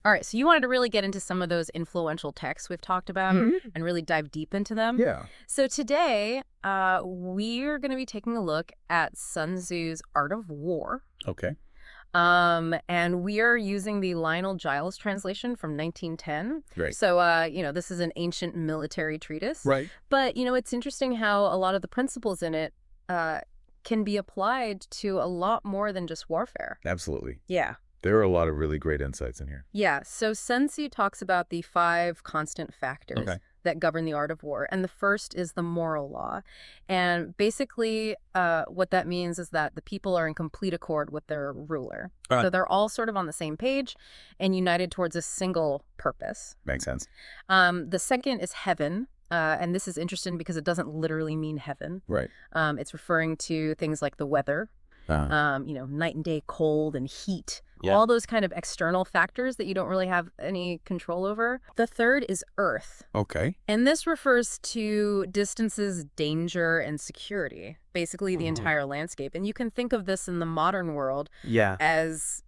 All right, so you wanted to really get into some of those influential texts we've talked about and really dive deep into them. Yeah. So today, we're going to be taking a look at Sun Tzu's Art of War. Okay. And we are using the Lionel Giles translation from 1910. Great. So, this is an ancient military treatise. Right. But, it's interesting how a lot of the principles in it can be applied to a lot more than just warfare. Absolutely. Yeah. There are a lot of really great insights in here. Yeah, so Sun Tzu talks about the 5 constant factors that govern the art of war. And the first is the moral law. And basically, what that means is that the people are in complete accord with their ruler. So they're all sort of on the same page and united towards a single purpose. Makes sense. The second is heaven. And this is interesting because it doesn't literally mean heaven. Right. It's referring to things like the weather, night and day cold and heat. Yeah. All those kind of external factors that you don't really have any control over. The third is earth. Okay. And this refers to distances, danger, and security, basically the entire landscape. And you can think of this in the modern world as,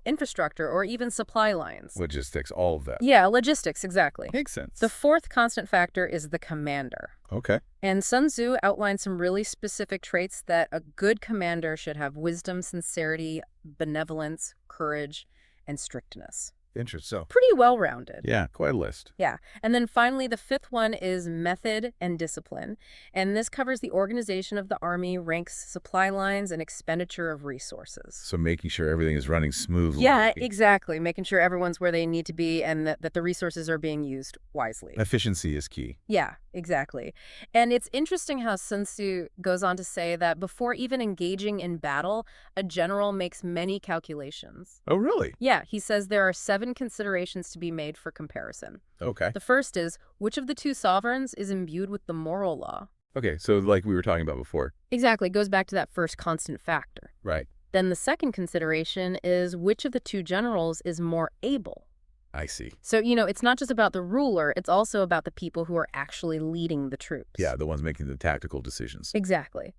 infrastructure or even supply lines. Logistics, all of that. Yeah, logistics, exactly. Makes sense. The fourth constant factor is the commander. Okay. And Sun Tzu outlines some really specific traits that a good commander should have: wisdom, sincerity, benevolence, courage, and strictness. Interesting. So, Pretty well-rounded. yeah, quite a list. Yeah. And then finally, the fifth one is method and discipline. And this covers the organization of the army, ranks, supply lines, and expenditure of resources. So making sure everything is running smoothly. Yeah, exactly. Making sure everyone's where they need to be and that the resources are being used wisely. Efficiency is key. Yeah, exactly. And it's interesting how Sun Tzu goes on to say that before even engaging in battle, a general makes many calculations. Oh, really? Yeah, he says there are 7 considerations to be made for comparison. Okay. The first is, which of the 2 sovereigns is imbued with the moral law? Okay, so like we were talking about before. Exactly, goes back to that first constant factor. Right. Then the second consideration is, which of the 2 generals is more able? I see. So, it's not just about the ruler, it's also about the people who are actually leading the troops. Yeah, the ones making the tactical decisions. Exactly.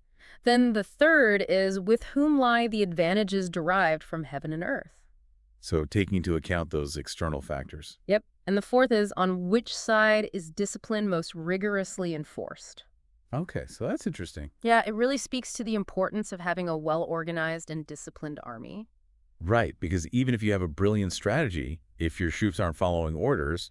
Then the third is, with whom lie the advantages derived from heaven and earth? So taking into account those external factors. Yep. And the fourth is, on which side is discipline most rigorously enforced? Okay, so that's interesting. Yeah, it really speaks to the importance of having a well-organized and disciplined army. Right, because even if you have a brilliant strategy, if your troops aren't following orders,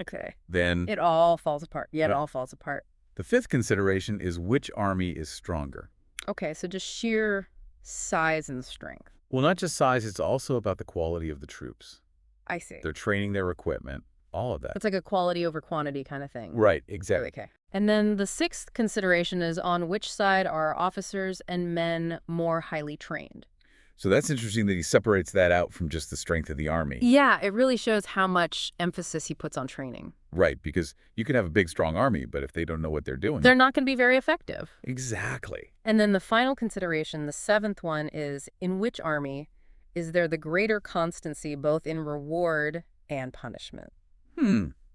then It all falls apart. Yeah, it all falls apart. the fifth consideration is which army is stronger. Okay, so just sheer size and strength. Well, not just size, it's also about the quality of the troops. I see. Their training, their equipment, all of that. It's like a quality over quantity kind of thing. Right, exactly. Okay. And then the sixth consideration is, on which side are officers and men more highly trained? So that's interesting that he separates that out from just the strength of the army. Yeah, it really shows how much emphasis he puts on training. Right, because you can have a big, strong army, but if they don't know what they're doing... They're not going to be very effective. Exactly. And then the final consideration, the seventh one, is, in which army is there the greater constancy both in reward and punishment?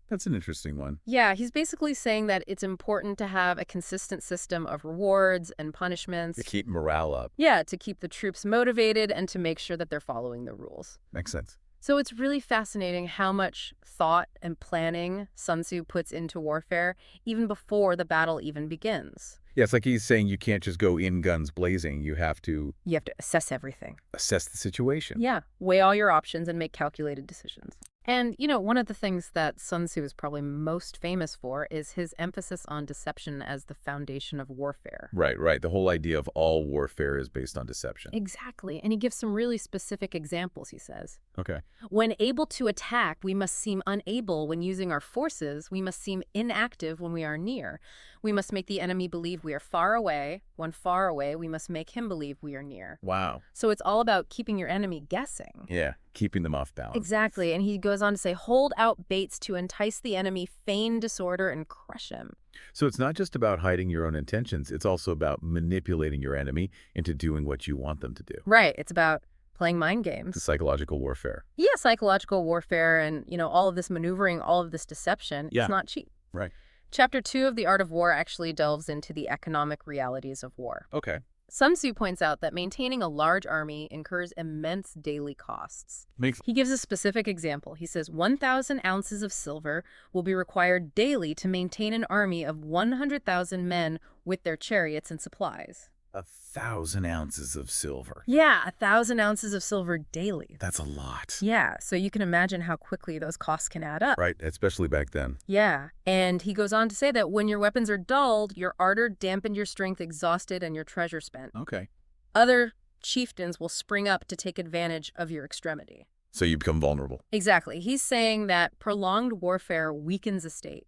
That's an interesting one. Yeah, he's basically saying that it's important to have a consistent system of rewards and punishments. To keep morale up. Yeah, to keep the troops motivated and to make sure that they're following the rules. Makes sense. So it's really fascinating how much thought and planning Sun Tzu puts into warfare even before the battle even begins. Yeah, it's like he's saying you can't just go in guns blazing. You have to assess everything. Assess the situation. Yeah, weigh all your options and make calculated decisions. And, one of the things that Sun Tzu is probably most famous for is his emphasis on deception as the foundation of warfare. Right, right. The whole idea of all warfare is based on deception. Exactly. And he gives some really specific examples, he says. Okay. When able to attack, we must seem unable when using our forces. We must seem inactive when we are near. We must make the enemy believe we are far away. When far away, we must make him believe we are near. Wow. So it's all about keeping your enemy guessing. Yeah, keeping them off balance. Exactly. And he goes on to say, hold out baits to entice the enemy, feign disorder, and crush him. So it's not just about hiding your own intentions. It's also about manipulating your enemy into doing what you want them to do. Right. It's about playing mind games. Psychological warfare. Yeah, psychological warfare and, all of this maneuvering, all of this deception. Yeah. It's not cheap. Right. Chapter 2 of The Art of War actually delves into the economic realities of war. Okay. Sun Tzu points out that maintaining a large army incurs immense daily costs. Makes He gives a specific example. He says 1,000 ounces of silver will be required daily to maintain an army of 100,000 men with their chariots and supplies. 1,000 ounces of silver. Yeah, 1,000 ounces of silver daily. That's a lot. Yeah, so you can imagine how quickly those costs can add up. Right, especially back then. Yeah, and he goes on to say that when your weapons are dulled, your ardor dampened, your strength exhausted, and your treasure spent. Okay. Other chieftains will spring up to take advantage of your extremity. So you become vulnerable. Exactly. He's saying that prolonged warfare weakens a state.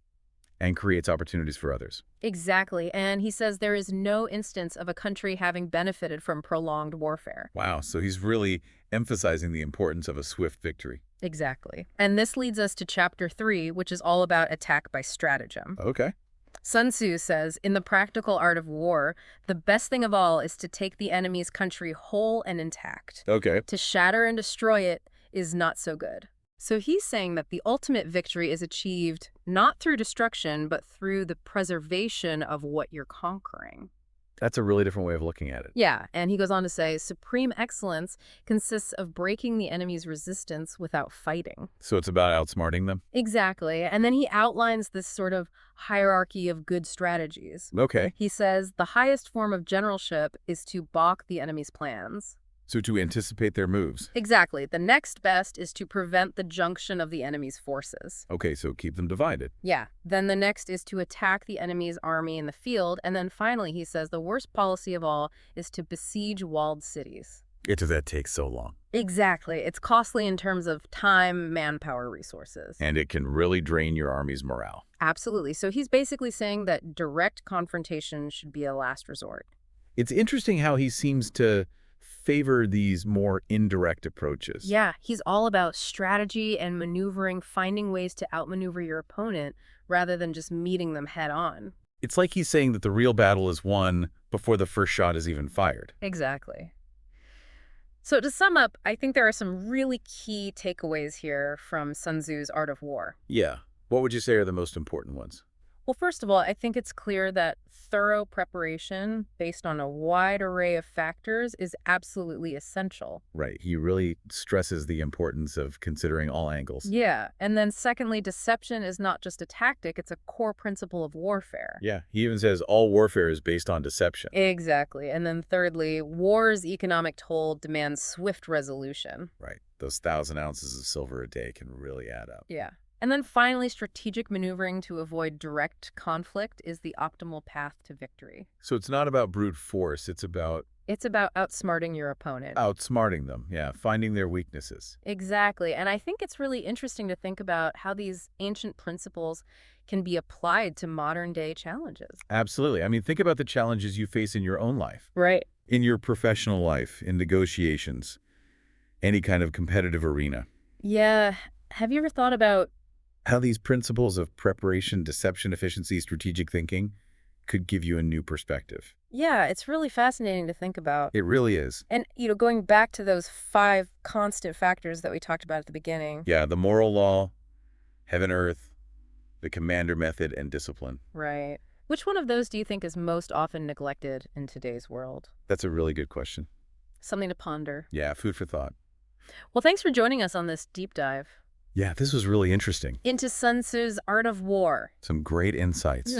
And creates opportunities for others. Exactly. And he says there is no instance of a country having benefited from prolonged warfare. Wow, so he's really emphasizing the importance of a swift victory. Exactly. And this leads us to chapter 3, which is all about attack by stratagem. Okay. Sun Tzu says, in the practical art of war, the best thing of all is to take the enemy's country whole and intact. Okay. To shatter and destroy it is not so good. So he's saying that the ultimate victory is achieved not through destruction, but through the preservation of what you're conquering. That's a really different way of looking at it. Yeah, and he goes on to say, supreme excellence consists of breaking the enemy's resistance without fighting. So it's about outsmarting them? Exactly. And then he outlines this sort of hierarchy of good strategies. Okay. He says the highest form of generalship is to balk the enemy's plans. So to anticipate their moves. Exactly. The next best is to prevent the junction of the enemy's forces. Okay, so keep them divided. Yeah. Then the next is to attack the enemy's army in the field. And then finally, he says the worst policy of all is to besiege walled cities. That takes so long. Exactly. It's costly in terms of time, manpower, resources. And it can really drain your army's morale. Absolutely. So he's basically saying that direct confrontation should be a last resort. It's interesting how he seems to favor these more indirect approaches. Yeah, he's all about strategy and maneuvering, finding ways to outmaneuver your opponent rather than just meeting them head on. It's like he's saying that the real battle is won before the first shot is even fired. Exactly. So to sum up, I think there are some really key takeaways here from Sun Tzu's Art of War. Yeah. What would you say are the most important ones? Well, first of all, I think it's clear that thorough preparation based on a wide array of factors is absolutely essential. Right. He really stresses the importance of considering all angles. Yeah. And then secondly, deception is not just a tactic, it's a core principle of warfare. Yeah. He even says all warfare is based on deception. Exactly. And then thirdly, war's economic toll demands swift resolution. Right. Those 1,000 ounces of silver a day can really add up. Yeah. And then finally, strategic maneuvering to avoid direct conflict is the optimal path to victory. So it's not about brute force. It's about outsmarting your opponent. outsmarting them. Yeah. Finding their weaknesses. Exactly. And I think it's really interesting to think about how these ancient principles can be applied to modern day challenges. Absolutely. I mean, think about the challenges you face in your own life. Right. In your professional life, in negotiations, any kind of competitive arena. Yeah. Have you ever thought about how these principles of preparation, deception, efficiency, strategic thinking could give you a new perspective? Yeah, it's really fascinating to think about. It really is. And, going back to those 5 constant factors that we talked about at the beginning. Yeah, the moral law, heaven, earth, the commander method, and discipline. Right. Which one of those do you think is most often neglected in today's world? That's a really good question. Something to ponder. Yeah, food for thought. Well, thanks for joining us on this deep dive. Yeah, this was really interesting. Into Sun Tzu's Art of War. Some great insights.